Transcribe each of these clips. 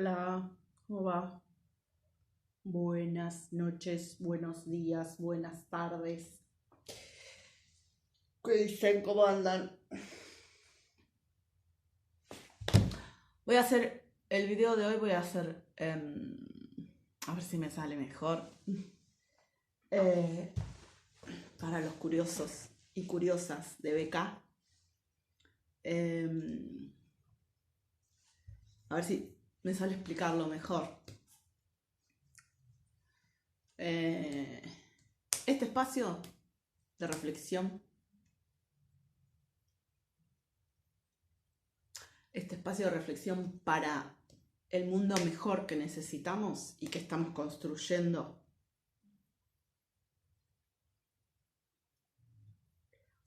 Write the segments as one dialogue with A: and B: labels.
A: Hola, ¿cómo va? Buenas noches, buenos días, buenas tardes. ¿Qué dicen? ¿Cómo andan? Voy a hacer el video de hoy, voy a hacer, a ver si me sale mejor, eh, para los curiosos y curiosas de BK. A ver si me sale explicarlo mejor. Este espacio de reflexión, para el mundo mejor que necesitamos y que estamos construyendo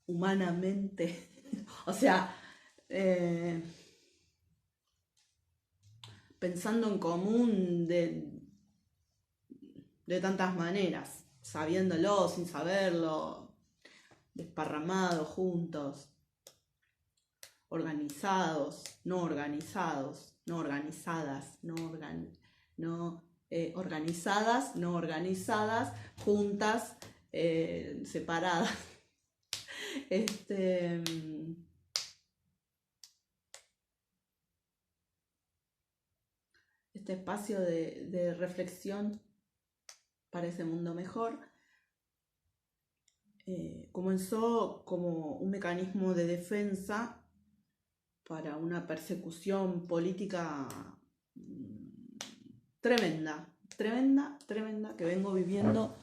A: humanamente. O sea, pensando en común de tantas maneras, sabiéndolo, sin saberlo, desparramados, juntos, organizados, no organizados, no organizadas, organizadas, no organizadas, juntas, separadas. Este espacio de reflexión para ese mundo mejor comenzó como un mecanismo de defensa para una persecución política tremenda, que vengo viviendo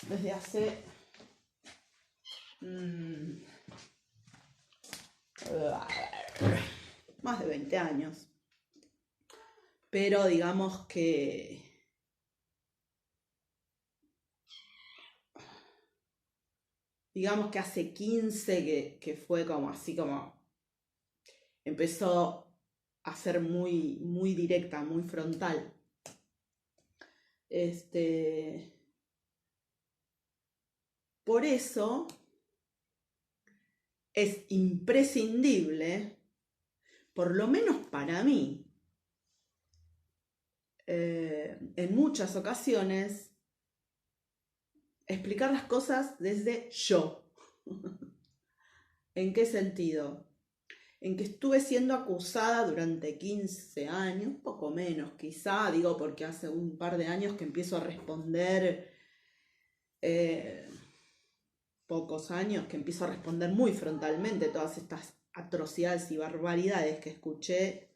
A: desde hace más de 20 años. Pero digamos que hace 15 que fue como así, como empezó a ser muy, muy directa, muy frontal. Por eso es imprescindible, por lo menos para mí, en muchas ocasiones, explicar las cosas desde yo. ¿En qué sentido? En que estuve siendo acusada durante 15 años, un poco menos quizá, digo porque hace un par de años que empiezo a responder, pocos años que empiezo a responder muy frontalmente todas estas atrocidades y barbaridades que escuché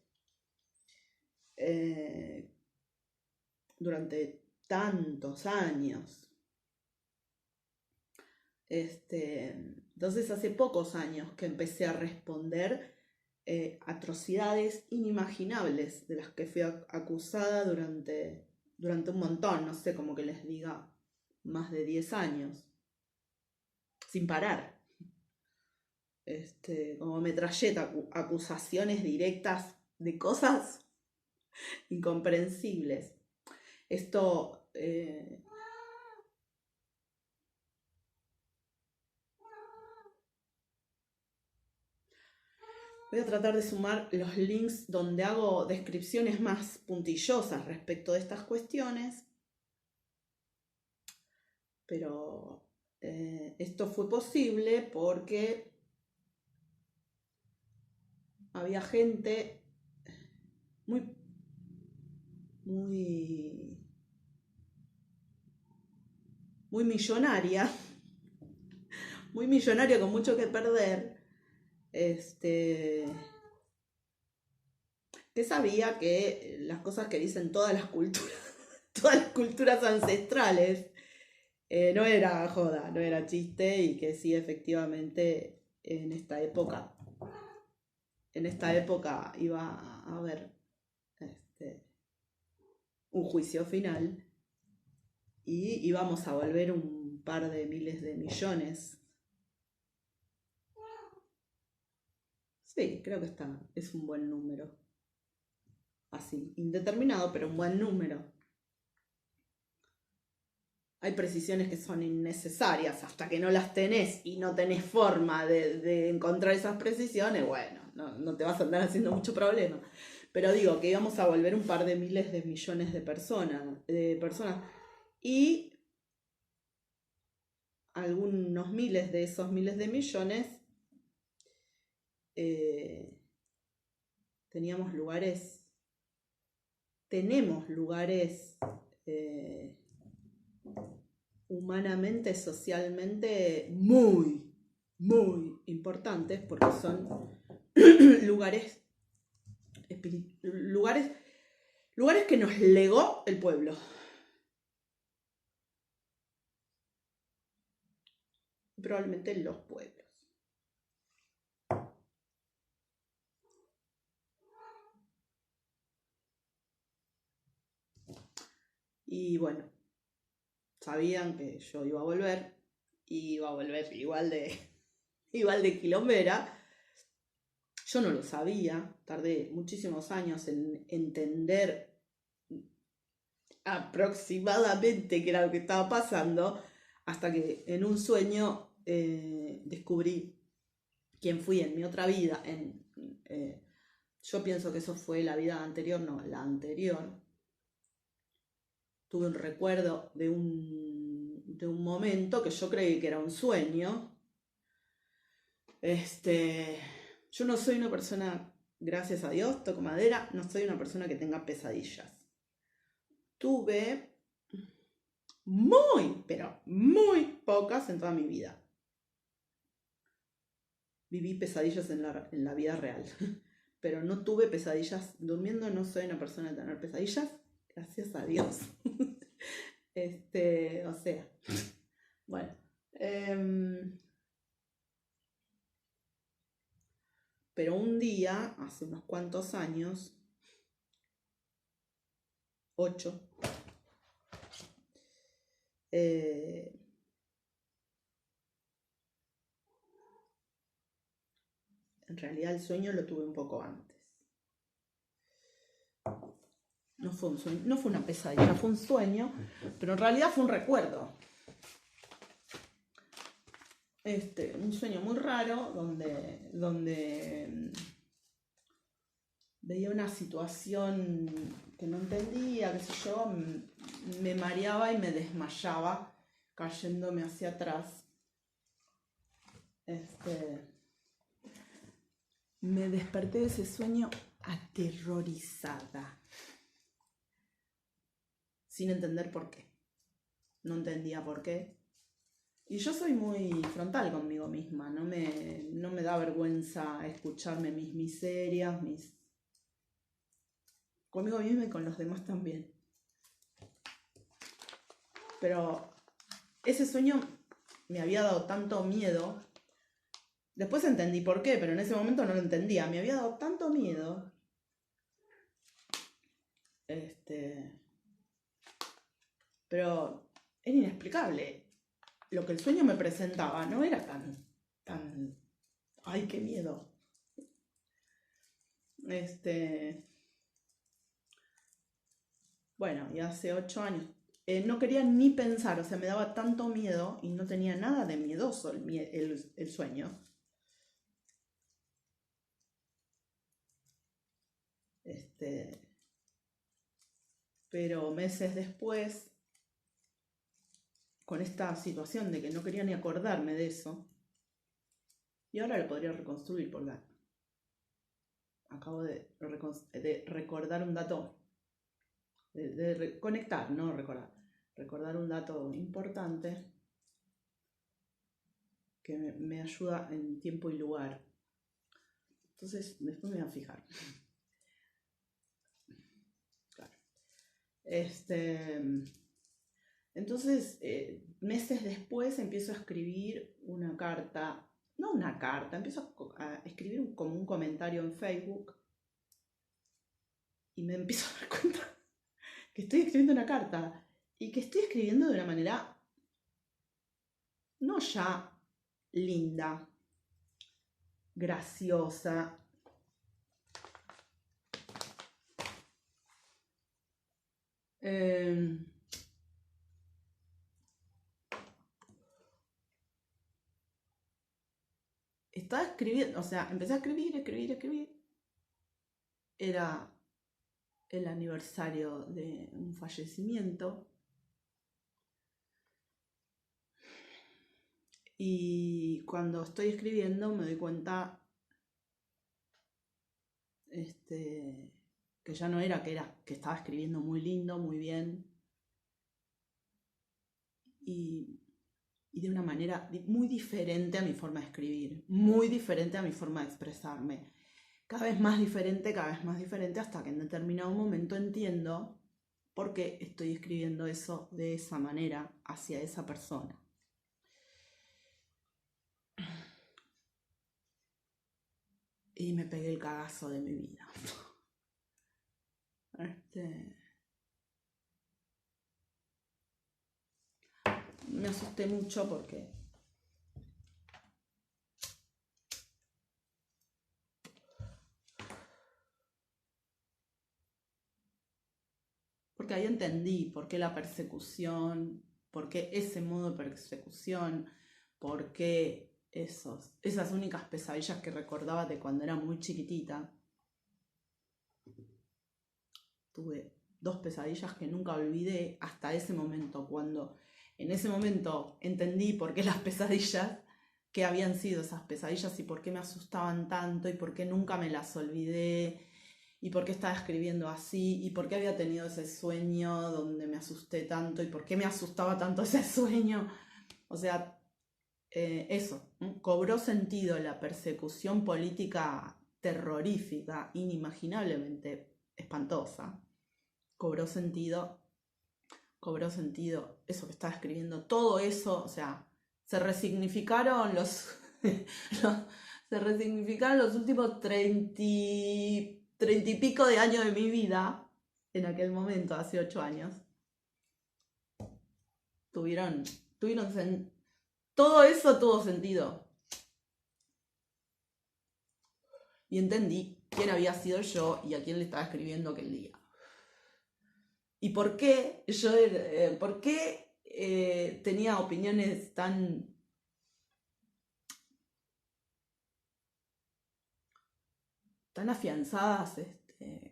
A: durante tantos años. Entonces hace pocos años que empecé a responder atrocidades inimaginables de las que fui acusada durante un montón, no sé, como que les diga, más de 10 años, sin parar. Como metralleta, acusaciones directas de cosas incomprensibles. Esto voy a tratar de sumar los links donde hago descripciones más puntillosas respecto de estas cuestiones, pero esto fue posible porque había gente muy millonaria, muy millonaria con mucho que perder, que sabía que las cosas que dicen todas las culturas ancestrales, no era joda, no era chiste, y que sí, efectivamente, en esta época iba a haber un juicio final y íbamos a volver un par de miles de millones. Sí, creo que es un buen número. Así, indeterminado, pero un buen número. Hay precisiones que son innecesarias hasta que no las tenés y no tenés forma de encontrar esas precisiones. Bueno, no te vas a andar haciendo mucho problema. Pero digo que íbamos a volver un par de miles de millones de personas. Y algunos miles de esos miles de millones tenemos lugares humanamente, socialmente muy, muy importantes, porque son lugares que nos legó el pueblo. Probablemente los pueblos. Y bueno, sabían que yo iba a volver, y iba a volver igual de quilombera. Yo no lo sabía, tardé muchísimos años en entender aproximadamente qué era lo que estaba pasando, hasta que en un sueño descubrí quién fui en mi otra vida. Yo pienso que eso fue la vida anterior, no, la anterior. Tuve un recuerdo de un momento que yo creí que era un sueño. Yo no soy una persona, gracias a Dios, toco madera, no soy una persona que tenga pesadillas. Tuve muy, pero muy pocas en toda mi vida. Viví pesadillas en la vida real, pero no tuve pesadillas durmiendo. No soy una persona de tener pesadillas, gracias a Dios. O sea, bueno. Pero un día, hace unos cuantos años, 8, en realidad el sueño lo tuve un poco antes. No fue un sueño, no fue una pesadilla, fue un sueño, pero en realidad fue un recuerdo. Un sueño muy raro donde veía una situación que no entendía, qué sé yo, me mareaba y me desmayaba cayéndome hacia atrás. Me desperté de ese sueño aterrorizada, sin entender por qué. No entendía por qué. Y yo soy muy frontal conmigo misma, no me da vergüenza escucharme mis miserias, conmigo misma y con los demás también. Pero ese sueño me había dado tanto miedo. Después entendí por qué, pero en ese momento no lo entendía. Me había dado tanto miedo. Pero era inexplicable. Lo que el sueño me presentaba no era tan, ay, qué miedo. Bueno, y hace 8 años no quería ni pensar, o sea, me daba tanto miedo y no tenía nada de miedoso el sueño. Pero meses después, con esta situación de que no quería ni acordarme de eso, y ahora lo podría reconstruir, porque acabo de recordar un dato, de conectar, no recordar un dato importante que me ayuda en tiempo y lugar. Entonces, después me voy a fijar. Claro. Entonces, meses después empiezo a escribir una carta. No una carta, empiezo a escribir como un comentario en Facebook. Y me empiezo a dar cuenta que estoy escribiendo una carta. Y que estoy escribiendo de una manera no ya linda, graciosa. Estaba escribiendo, o sea, empecé a escribir. Era el aniversario de un fallecimiento. Y cuando estoy escribiendo me doy cuenta que ya no era que estaba escribiendo muy lindo, muy bien. Y de una manera muy diferente a mi forma de escribir, muy diferente a mi forma de expresarme. Cada vez más diferente, hasta que en determinado momento entiendo por qué estoy escribiendo eso de esa manera hacia esa persona. Y me pegué el cagazo de mi vida. Me asusté mucho porque ahí entendí por qué la persecución, por qué ese modo de persecución, por qué esas únicas pesadillas que recordaba de cuando era muy chiquitita. Tuve 2 pesadillas que nunca olvidé hasta ese momento, cuando en ese momento entendí por qué las pesadillas, qué habían sido esas pesadillas y por qué me asustaban tanto y por qué nunca me las olvidé y por qué estaba escribiendo así y por qué había tenido ese sueño donde me asusté tanto y por qué me asustaba tanto ese sueño. O sea, eso, cobró sentido la persecución política terrorífica, inimaginablemente espantosa. Cobró sentido eso que estaba escribiendo, todo eso, o sea, se resignificaron los últimos 30 y pico de años de mi vida, en aquel momento, hace 8 años. Todo eso tuvo sentido. Y entendí quién había sido yo y a quién le estaba escribiendo aquel día. Y por qué tenía opiniones tan afianzadas,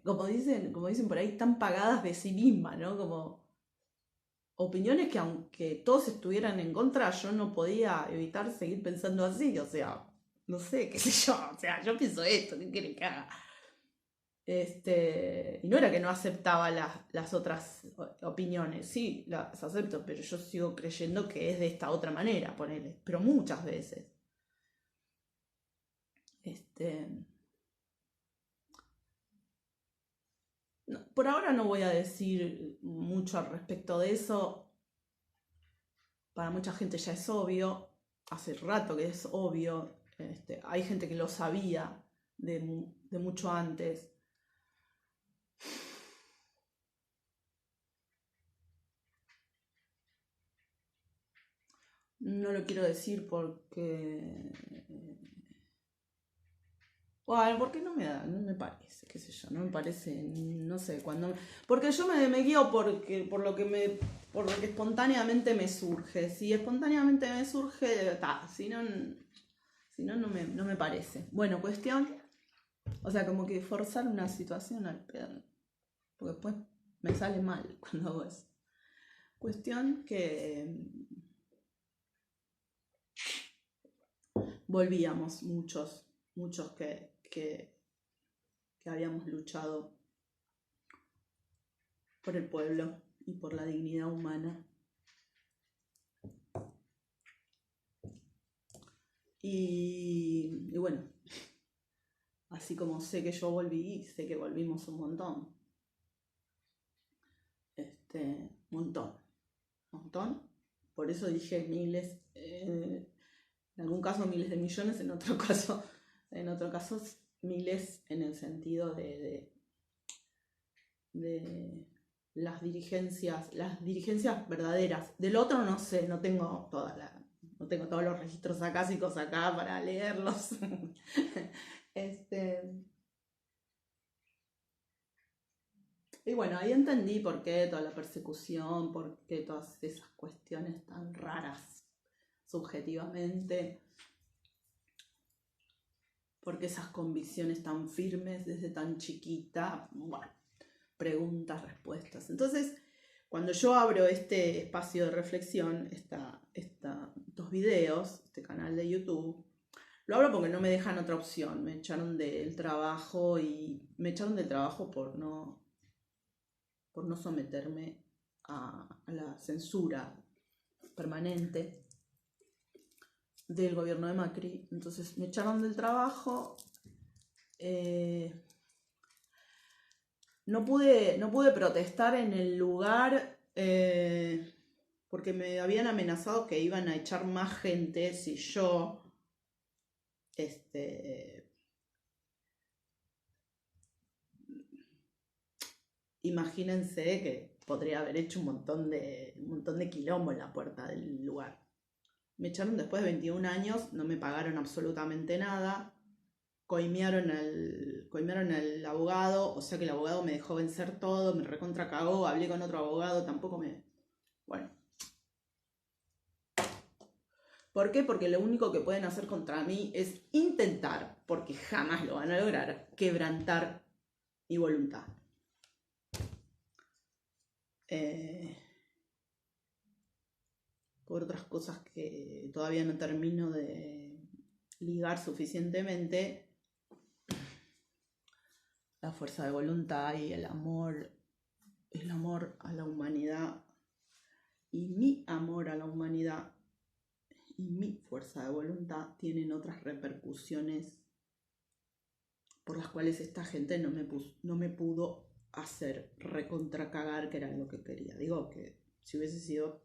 A: como dicen por ahí, tan pagadas de sí misma, ¿no? Como opiniones que aunque todos estuvieran en contra, yo no podía evitar seguir pensando así, o sea, no sé, qué sé yo, o sea, yo pienso esto, ¿qué quiere que haga? Y no era que no aceptaba las otras opiniones, sí, las acepto, pero yo sigo creyendo que es de esta otra manera, ponele, pero muchas veces. Por ahora no voy a decir mucho al respecto de eso. Para mucha gente ya es obvio, hace rato que es obvio. Hay gente que lo sabía de mucho antes. No lo quiero decir porque... Bueno, porque no me parece, qué sé yo, no me parece, no sé, porque yo me guío por lo que espontáneamente me surge. Si espontáneamente me surge, está, si no me parece. Bueno, cuestión, o sea, como que forzar una situación al pedo, porque después me sale mal cuando hago eso. Cuestión que volvíamos muchos que habíamos luchado por el pueblo y por la dignidad humana. Y bueno, así como sé que yo volví, sé que volvimos un montón. Montón. Por eso dije miles, en algún caso miles de millones, en otro caso miles en el sentido de las dirigencias verdaderas. Del otro no sé, no tengo todos los registros acásicos acá para leerlos. Y bueno, ahí entendí por qué toda la persecución, por qué todas esas cuestiones tan raras subjetivamente, por qué esas convicciones tan firmes desde tan chiquita. Bueno, preguntas, respuestas. Entonces, cuando yo abro este espacio de reflexión, estos videos, este canal de YouTube, lo abro porque no me dejan otra opción. Me echaron del trabajo por no someterme a la censura permanente del gobierno de Macri. Entonces me echaron del trabajo. No pude protestar en el lugar porque me habían amenazado que iban a echar más gente si yo imagínense que podría haber hecho un montón de quilombo en la puerta del lugar. Me echaron después de 21 años, no me pagaron absolutamente nada. Coimearon al abogado, o sea que el abogado me dejó vencer todo, me recontra cagó, hablé con otro abogado, tampoco me... Bueno. ¿Por qué? Porque lo único que pueden hacer contra mí es intentar, porque jamás lo van a lograr, quebrantar mi voluntad. Por otras cosas que todavía no termino de ligar suficientemente, la fuerza de voluntad y el amor a la humanidad y mi amor a la humanidad y mi fuerza de voluntad tienen otras repercusiones por las cuales esta gente no me pudo hacer recontracagar, que era lo que quería. Digo que si hubiese sido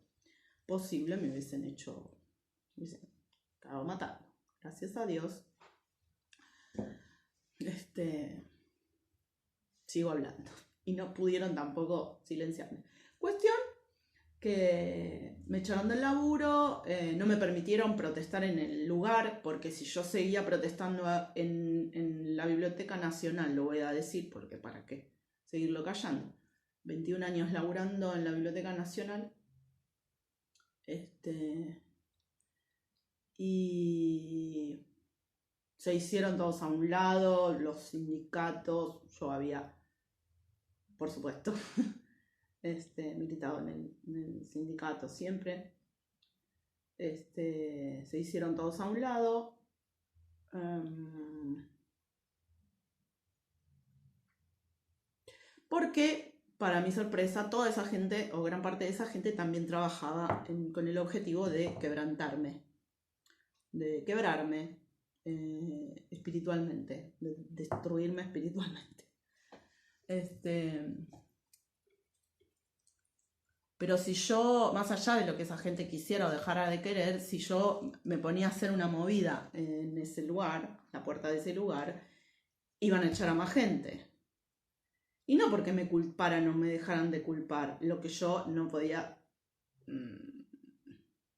A: posible me hubiesen cagado matando. Gracias a Dios. Sigo hablando. Y no pudieron tampoco silenciarme. Cuestión que me echaron del laburo, no me permitieron protestar en el lugar, porque si yo seguía protestando en la Biblioteca Nacional, lo voy a decir, porque ¿para qué seguirlo callando? 21 años laburando en la Biblioteca Nacional, y se hicieron todos a un lado, los sindicatos, yo había, por supuesto, militado en el sindicato siempre. Se hicieron todos a un lado. Porque, para mi sorpresa, toda esa gente, o gran parte de esa gente, también trabajaba con el objetivo de quebrantarme, de quebrarme espiritualmente, de destruirme espiritualmente. Pero si yo, más allá de lo que esa gente quisiera o dejara de querer, si yo me ponía a hacer una movida en ese lugar, la puerta de ese lugar, iban a echar a más gente. Y no porque me culparan o me dejaran de culpar, lo que yo no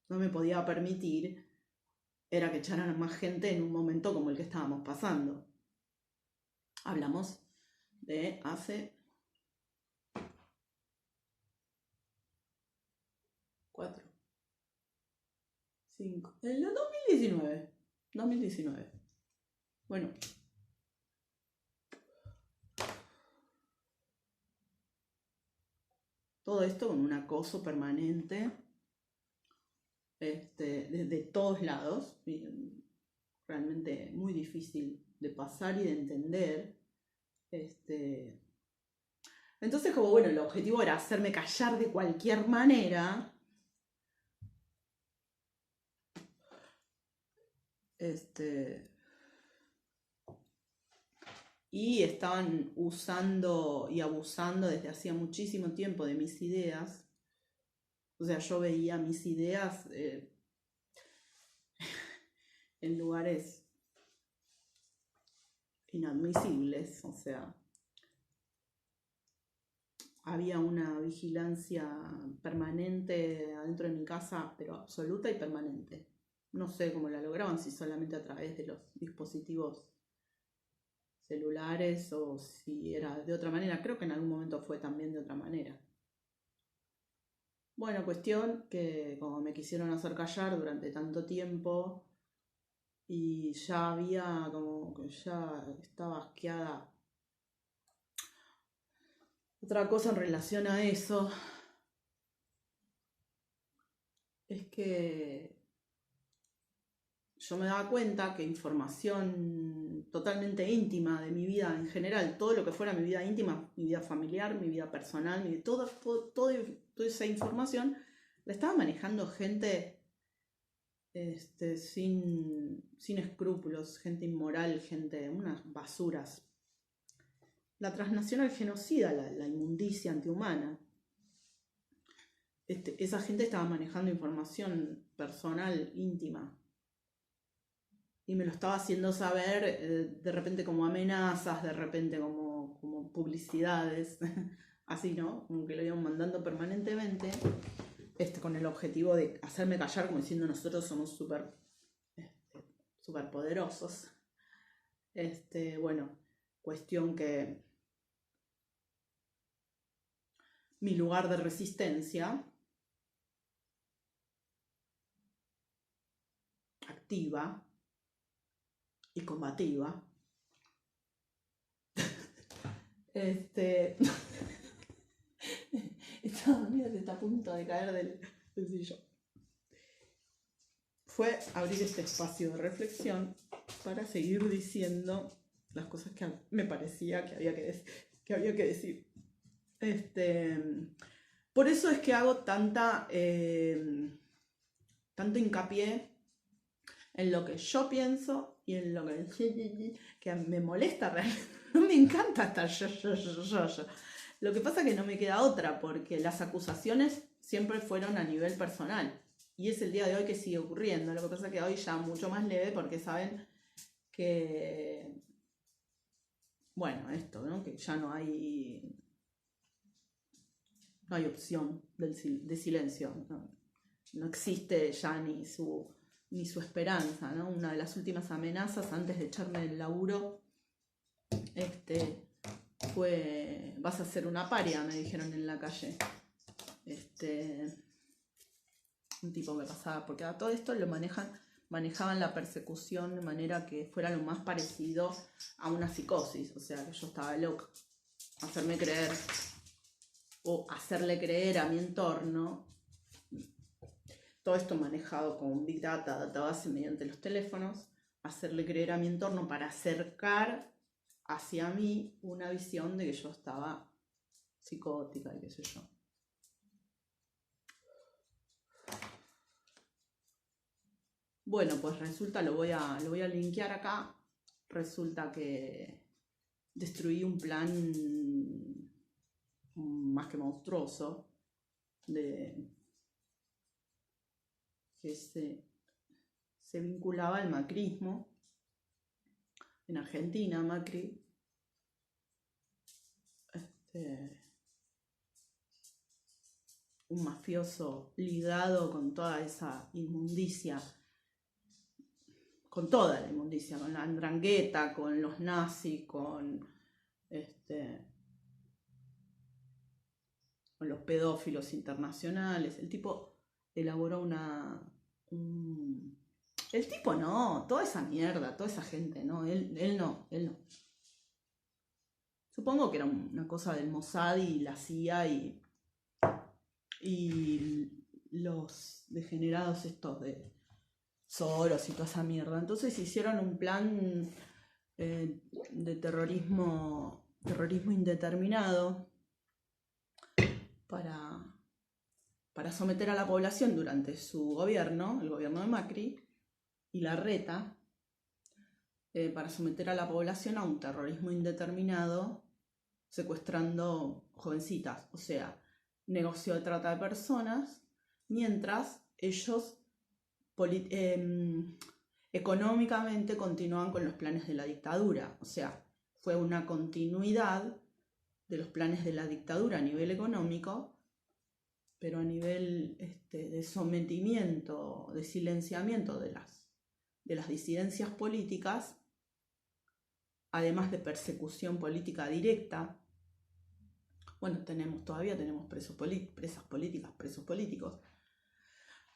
A: me podía permitir era que echaran a más gente en un momento como el que estábamos pasando. Hablamos de hace 4, 5, el 2019. Bueno. Todo esto con un acoso permanente de todos lados, realmente muy difícil de pasar y de entender. Entonces, como bueno, el objetivo era hacerme callar de cualquier manera. Y estaban usando y abusando desde hacía muchísimo tiempo de mis ideas. O sea, yo veía mis ideas en lugares inadmisibles. O sea, había una vigilancia permanente adentro de mi casa, pero absoluta y permanente. No sé cómo la lograban, si solamente a través de los dispositivos celulares o si era de otra manera. Creo que en algún momento fue también de otra manera. Bueno, cuestión que como me quisieron hacer callar durante tanto tiempo y ya había como que ya estaba asqueada Otra cosa en relación a eso es que yo me daba cuenta que información totalmente íntima de mi vida en general, todo lo que fuera mi vida íntima, mi vida familiar, mi vida personal, toda esa información la estaba manejando gente sin escrúpulos, gente inmoral, unas basuras. La transnacional genocida, la inmundicia antihumana. Esa gente estaba manejando información personal, íntima. Y me lo estaba haciendo saber de repente como amenazas, de repente como publicidades, así, ¿no? Como que lo iban mandando permanentemente, con el objetivo de hacerme callar, como diciendo nosotros somos súper poderosos. Bueno, cuestión que mi lugar de resistencia activa y combativa mira, se está a punto de caer del sillón. Fue abrir este espacio de reflexión para seguir diciendo las cosas que me parecía que había que decir. Por eso es que hago tanto hincapié en lo que yo pienso y en lo que me molesta realmente. No me encanta estar yo. Lo que pasa es que no me queda otra, porque las acusaciones siempre fueron a nivel personal. Y es el día de hoy que sigue ocurriendo. Lo que pasa es que hoy ya mucho más leve, porque saben que, bueno, esto, ¿no? Que ya no hay opción de silencio. No existe ya ni su esperanza, ¿no? Una de las últimas amenazas antes de echarme del laburo fue: vas a ser una paria, me dijeron en la calle. Un tipo que pasaba, porque a todo esto lo manejaban la persecución de manera que fuera lo más parecido a una psicosis, o sea, que yo estaba loca. Hacerme creer o hacerle creer a mi entorno, todo esto manejado con Big Data, database mediante los teléfonos, hacerle creer a mi entorno para acercar hacia mí una visión de que yo estaba psicótica y qué sé yo. Bueno, pues resulta, lo voy a linkear acá, resulta que destruí un plan más que monstruoso que se vinculaba al macrismo. En Argentina, Macri un mafioso ligado con toda esa inmundicia, con toda la inmundicia, con la andrangueta, con los nazis, con los pedófilos internacionales. El tipo elaboró el tipo no, toda esa mierda, toda esa gente, no, él no. Supongo que era una cosa del Mossad y la CIA y los degenerados estos de Soros y toda esa mierda. Entonces hicieron un plan de terrorismo indeterminado para someter a la población durante su gobierno, el gobierno de Macri y Larreta, para someter a la población a un terrorismo indeterminado, secuestrando jovencitas, o sea, negocio de trata de personas, mientras ellos económicamente continúan con los planes de la dictadura. O sea, fue una continuidad de los planes de la dictadura a nivel económico, pero a nivel de sometimiento, de silenciamiento de las disidencias políticas, además de persecución política directa. Bueno, todavía tenemos presas políticas, presos políticos.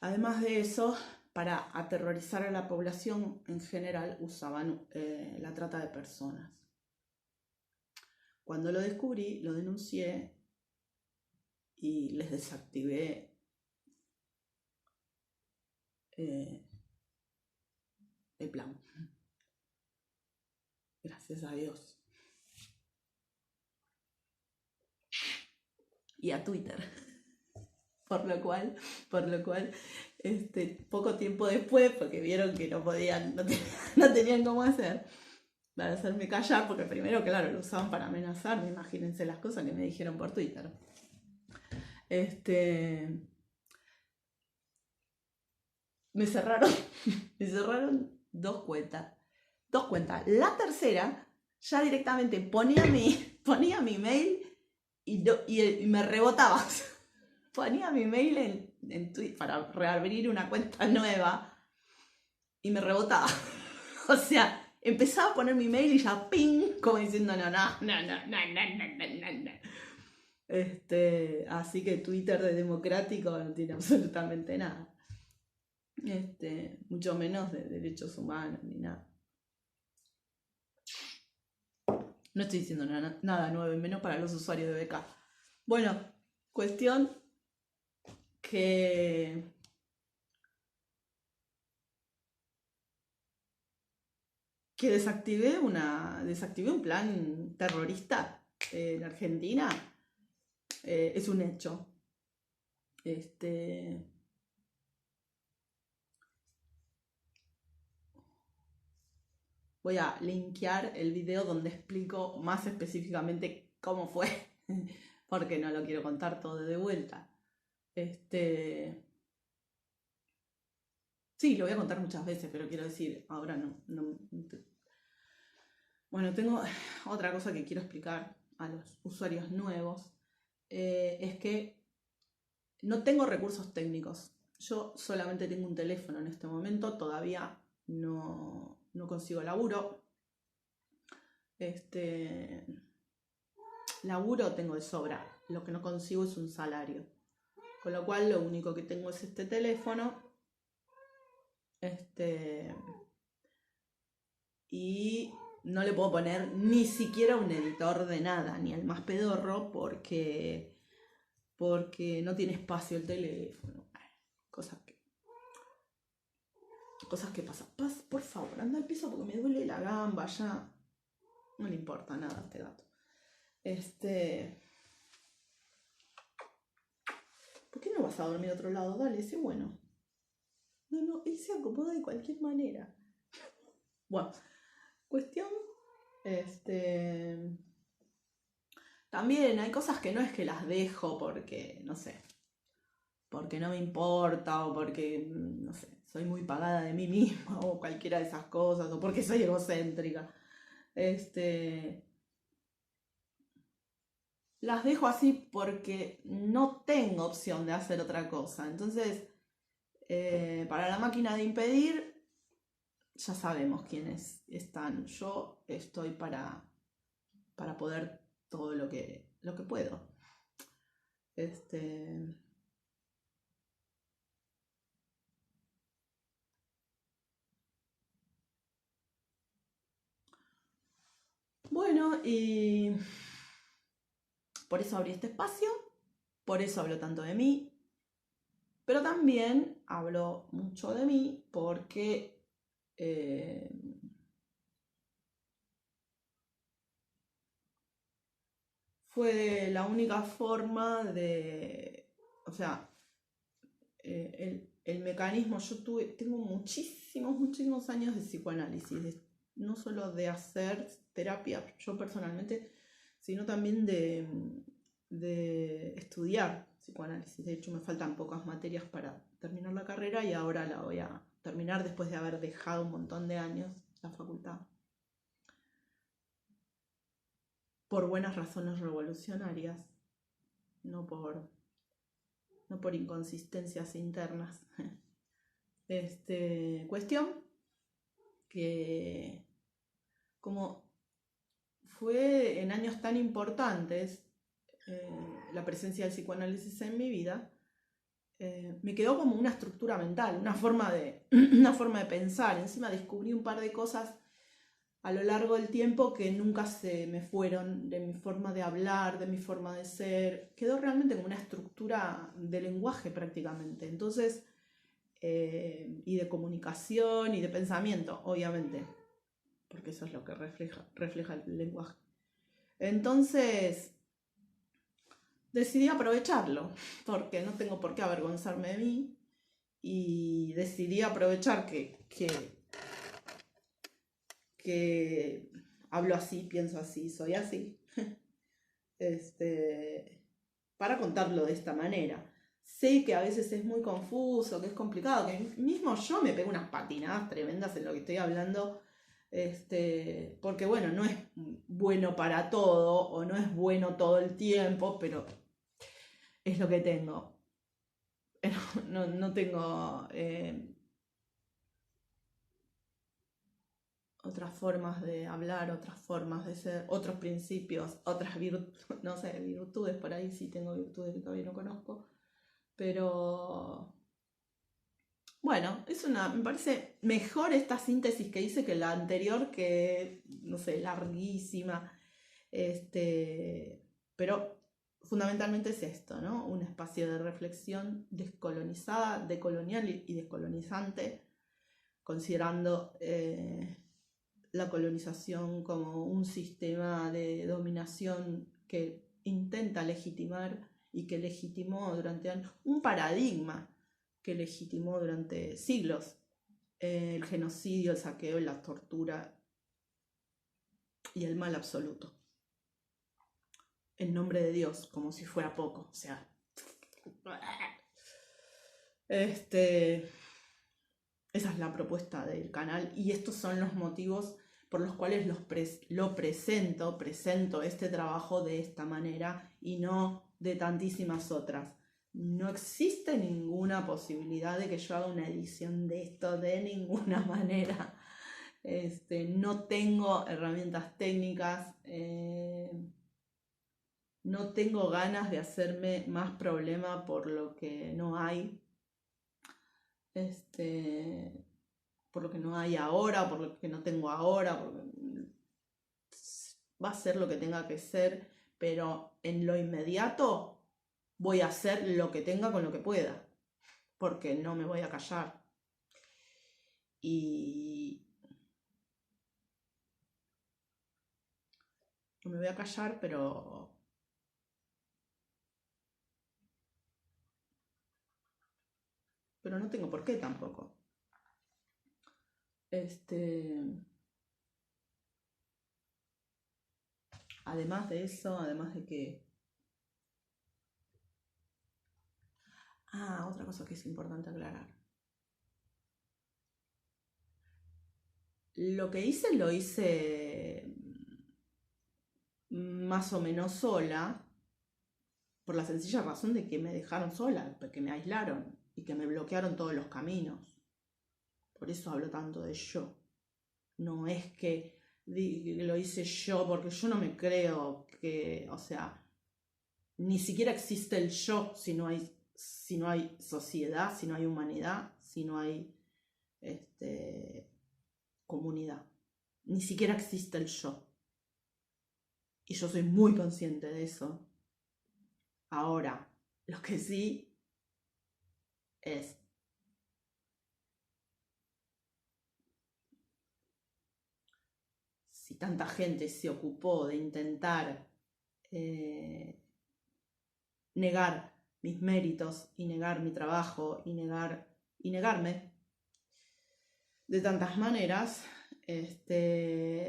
A: Además de eso, para aterrorizar a la población en general, usaban la trata de personas. Cuando lo descubrí, lo denuncié y les desactivé el plan. Gracias a Dios. Y a Twitter. Por lo cual, poco tiempo después, porque vieron que no podían, no tenían cómo hacer, para hacerme callar, porque primero, claro, lo usaban para amenazarme, imagínense las cosas que me dijeron por Twitter. Me cerraron dos cuentas. La tercera, ya directamente ponía mi mail y me rebotaba. Ponía mi mail en Twitter para reabrir una cuenta nueva y me rebotaba. O sea, empezaba a poner mi mail y ya ping, como diciendo no. Así que Twitter de democrático no tiene absolutamente nada. Mucho menos de derechos humanos ni nada. No estoy diciendo nada nuevo, y menos para los usuarios de BK. Bueno, cuestión que desactivé un plan terrorista en Argentina. Es un hecho. Voy a linkear el video donde explico más específicamente cómo fue, porque no lo quiero contar todo de vuelta. Sí, lo voy a contar muchas veces, pero quiero decir, ahora no. Bueno, tengo otra cosa que quiero explicar a los usuarios nuevos. Es que no tengo recursos técnicos. Yo solamente tengo un teléfono en este momento, todavía no consigo laburo. Laburo tengo de sobra, lo que no consigo es un salario. Con lo cual lo único que tengo es este teléfono. Y no le puedo poner ni siquiera un editor de nada, ni el más pedorro, porque no tiene espacio el teléfono. Cosas que pasan. Por favor, anda al piso porque me duele la gamba ya. No le importa nada a este gato. ¿Por qué no vas a dormir a otro lado? Dale, sé bueno. No, él se acomoda de cualquier manera. Bueno, cuestión. También hay cosas que no es que las dejo porque, no sé, porque no me importa o porque, no sé, soy muy pagada de mí misma o cualquiera de esas cosas o porque soy egocéntrica. Las dejo así porque no tengo opción de hacer otra cosa. Entonces, para la máquina de impedir, ya sabemos quiénes están. Yo estoy para poder todo lo que puedo. Bueno, y por eso abrí este espacio, por eso hablo tanto de mí, pero también hablo mucho de mí porque fue la única forma de, o sea, el mecanismo, tengo muchísimos años de psicoanálisis, no solo de hacer terapia yo personalmente, sino también de estudiar psicoanálisis. De hecho, me faltan pocas materias para terminar la carrera y ahora la voy a terminar después de haber dejado un montón de años la facultad. Por buenas razones revolucionarias, no por inconsistencias internas. Cuestión que como fue en años tan importantes la presencia del psicoanálisis en mi vida, me quedó como una estructura mental, una forma de pensar. Encima descubrí un par de cosas a lo largo del tiempo que nunca se me fueron de mi forma de hablar, de mi forma de ser. Quedó realmente como una estructura de lenguaje prácticamente. Entonces, y de comunicación y de pensamiento, obviamente, porque eso es lo que refleja el lenguaje. Entonces, decidí aprovecharlo, porque no tengo por qué avergonzarme de mí, y decidí aprovechar que hablo así, pienso así, soy así, para contarlo de esta manera. Sé que a veces es muy confuso, que es complicado, que mismo yo me pego unas patinadas tremendas en lo que estoy hablando, porque bueno, no es bueno para todo, o no es bueno todo el tiempo, pero es lo que tengo. No tengo otras formas de hablar, otras formas de ser, otros principios, otras no sé, virtudes, por ahí sí tengo virtudes que todavía no conozco, pero bueno, me parece mejor esta síntesis que hice que la anterior, que, no sé, larguísima, pero fundamentalmente es esto, ¿no? Un espacio de reflexión descolonizada, decolonial y descolonizante, considerando la colonización como un sistema de dominación que intenta legitimar y que legitimó durante años, un paradigma que legitimó durante siglos el genocidio, el saqueo, la tortura y el mal absoluto. En nombre de Dios, como si fuera poco. O sea, esa es la propuesta del canal y estos son los motivos por los cuales presento este trabajo de esta manera y no de tantísimas otras. No existe ninguna posibilidad de que yo haga una edición de esto de ninguna manera. No tengo herramientas técnicas, no tengo ganas de hacerme más problema por lo que no hay. Por lo que no hay ahora, por lo que no tengo ahora, porque va a ser lo que tenga que ser, pero en lo inmediato voy a hacer lo que tenga con lo que pueda, porque no me voy a callar. Y no me voy a callar, pero no tengo por qué tampoco. Además de eso, además de que... otra cosa que es importante aclarar. Lo que hice lo hice más o menos sola, por la sencilla razón de que me dejaron sola, que me aislaron y que me bloquearon todos los caminos. Por eso hablo tanto de yo. No es que lo hice yo, porque yo no me creo que, o sea, ni siquiera existe el yo si no hay sociedad, si no hay humanidad, si no hay comunidad. Ni siquiera existe el yo. Y yo soy muy consciente de eso. Ahora, lo que sí es si tanta gente se ocupó de intentar negar mis méritos y negar mi trabajo y negarme de tantas maneras,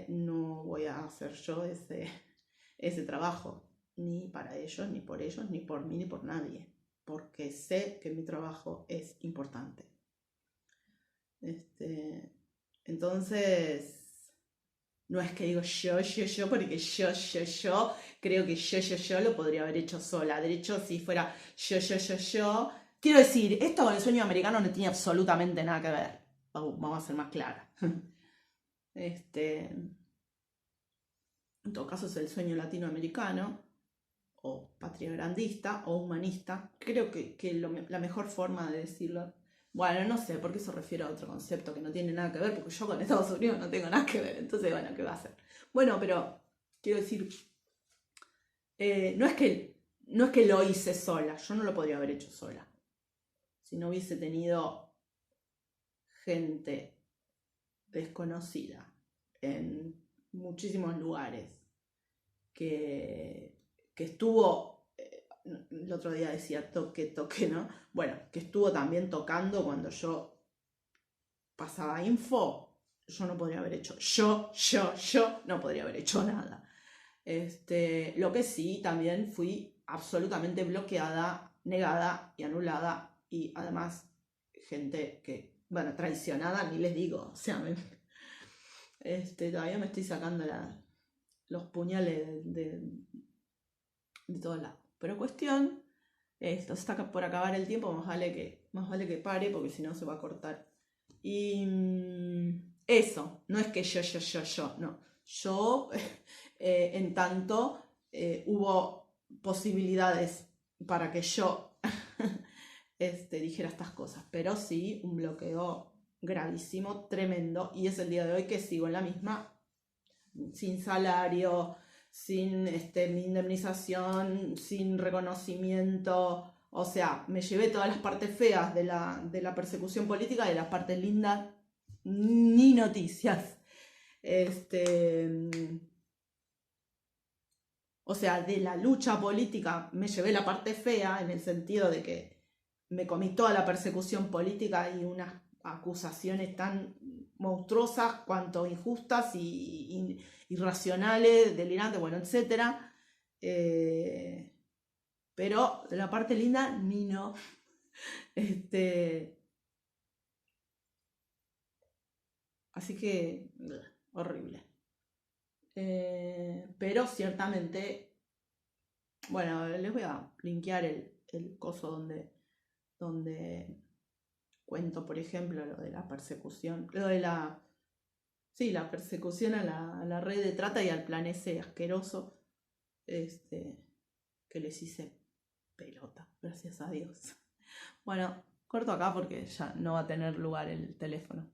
A: no voy a hacer yo ese trabajo, ni para ellos, ni por ellos, ni por mí, ni por nadie, porque sé que mi trabajo es importante. Entonces, no es que digo yo, porque yo, creo que yo lo podría haber hecho sola. De hecho, si fuera yo. Quiero decir, esto con el sueño americano no tiene absolutamente nada que ver. Vamos a ser más claras. En todo caso es el sueño latinoamericano, o patria grandista, o humanista. Creo que la mejor forma de decirlo Bueno, no sé, porque eso refiero a otro concepto que no tiene nada que ver, porque yo con Estados Unidos no tengo nada que ver. Entonces, bueno, ¿qué va a hacer? Bueno, pero quiero decir, no es que lo hice sola, yo no lo podría haber hecho sola. Si no hubiese tenido gente desconocida en muchísimos lugares que estuvo, el otro día decía toque, ¿no? Bueno, que estuvo también tocando cuando yo pasaba info, yo no podría haber hecho, yo no podría haber hecho nada. Lo que sí, también fui absolutamente bloqueada, negada y anulada, y además gente que, bueno, traicionada, ni les digo, o sea, todavía me estoy sacando los puñales de todos lados. Pero cuestión, esto está por acabar el tiempo, más vale que pare, porque si no se va a cortar. Y eso, no es que yo, no. Yo, en tanto, hubo posibilidades para que yo dijera estas cosas, pero sí un bloqueo gravísimo, tremendo, y es el día de hoy que sigo en la misma, sin salario, sin mi indemnización, sin reconocimiento. O sea, me llevé todas las partes feas de la persecución política y las partes lindas, ni noticias. O sea, de la lucha política me llevé la parte fea, en el sentido de que me comí toda la persecución política y unas acusaciones tan monstruosas cuanto injustas y irracionales, delirantes, bueno, etc. Pero de la parte linda, ni no. Así que, horrible. Pero ciertamente, bueno, les voy a linkear el coso donde cuento, por ejemplo, lo de la persecución, lo de la persecución a la red de trata y al plan ese asqueroso, que les hice pelota, gracias a Dios. Bueno, corto acá porque ya no va a tener lugar el teléfono.